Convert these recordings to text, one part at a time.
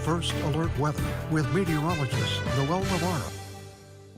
First Alert Weather with meteorologist Noel Navarro.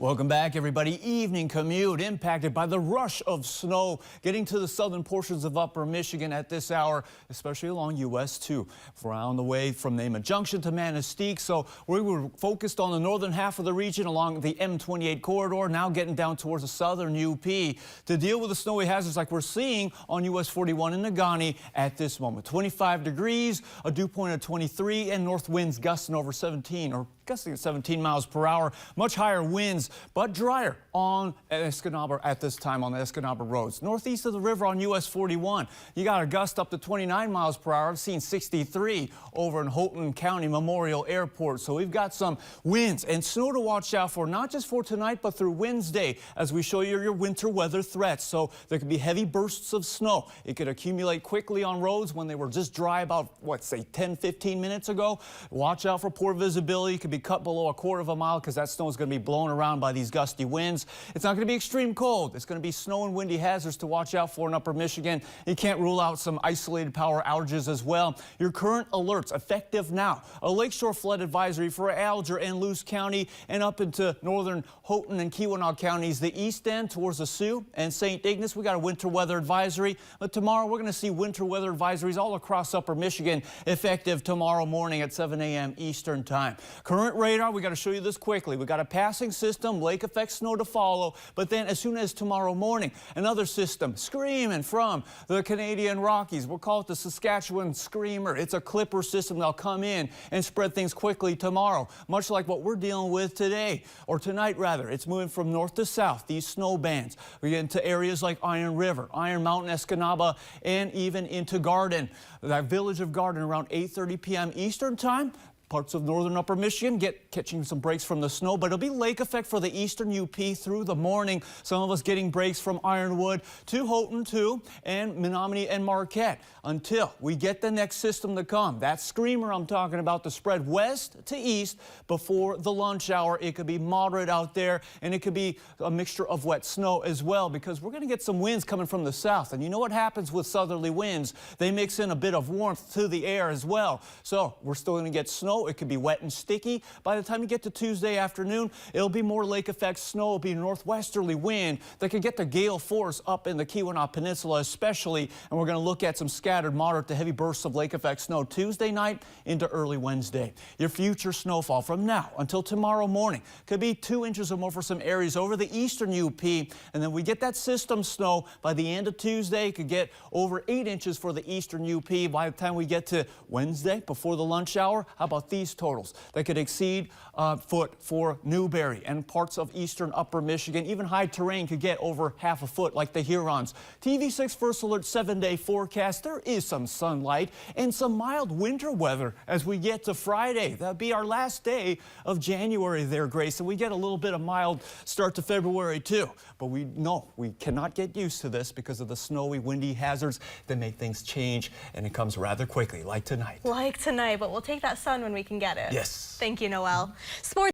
Welcome back, everybody. Evening commute impacted by the rush of snow getting to the southern portions of upper Michigan at this hour, especially along US 2. Around the way from Nema Junction to Manistee. So we were focused on the northern half of the region along the M28 corridor, now getting down towards the southern UP to deal with the snowy hazards like we're seeing on US 41 in Negaunee at this moment. 25 degrees, a dew point of 23, and north winds gusting over 17 or gusting at 17 miles per hour. Much higher winds, but drier on Escanaba at this time on the Escanaba roads. Northeast of the river on US 41, you got a gust up to 29 miles per hour. I've seen 63 over in Houghton County Memorial Airport. So we've got some winds and snow to watch out for, not just for tonight, but through Wednesday as we show you your winter weather threats. So there could be heavy bursts of snow. It could accumulate quickly on roads when they were just dry about, what, say 10, 15 minutes ago. Watch out for poor visibility. It could be cut below a quarter of a mile because that snow is going to be blown around by these gusty winds. It's not going to be extreme cold. It's going to be snow and windy hazards to watch out for in upper Michigan. You can't rule out some isolated power outages as well. Your current alerts effective now. A lakeshore flood advisory for Alger and Luce County and up into northern Houghton and Keweenaw counties. The east end towards the Sioux and St. Ignace, we got a winter weather advisory. But tomorrow we're going to see winter weather advisories all across upper Michigan effective tomorrow morning at 7 a.m. Eastern time. Current radar, we got to show you this quickly. We got a passing system, lake effect snow to follow, but then as soon as tomorrow morning, another system screaming from the Canadian Rockies. We'll call it the Saskatchewan Screamer. It's a clipper system that'll come in and spread things quickly tomorrow, much like what we're dealing with today, or tonight rather. It's moving from north to south, these snow bands. We get into areas like Iron River, Iron Mountain, Escanaba, and even into Garden. That village of Garden around 8:30 p.m. Eastern time. Parts of northern upper Michigan catching some breaks from the snow, but it'll be lake effect for the eastern UP through the morning. Some of us getting breaks from Ironwood to Houghton too, and Menominee and Marquette until we get the next system to come. That screamer I'm talking about to spread west to east before the lunch hour. It could be moderate out there, and it could be a mixture of wet snow as well, because we're going to get some winds coming from the south. And you know what happens with southerly winds? They mix in a bit of warmth to the air as well. So we're still going to get snow. It could be wet and sticky. By the time you get to Tuesday afternoon, it'll be more lake effect snow. It'll be northwesterly wind that could get to gale force up in the Keweenaw Peninsula especially. And we're going to look at some scattered moderate to heavy bursts of lake effect snow Tuesday night into early Wednesday. Your future snowfall from now until tomorrow morning could be 2 inches or more for some areas over the eastern UP. And then we get that system snow by the end of Tuesday. Could get over 8 inches for the eastern UP. By the time we get to Wednesday before the lunch hour, how about these totals that could exceed a foot for Newberry and parts of eastern upper Michigan. Even high terrain could get over half a foot like the Hurons. TV6 First Alert 7-day forecast. There is some sunlight and some mild winter weather as we get to Friday. That'll be our last day of January there, Grace, and we get a little bit of mild start to February too. But we know we cannot get used to this because of the snowy, windy hazards that make things change, and it comes rather quickly, like tonight. Like tonight, but we'll take that sun when we can get it. Yes. Thank you, Noel. Sports.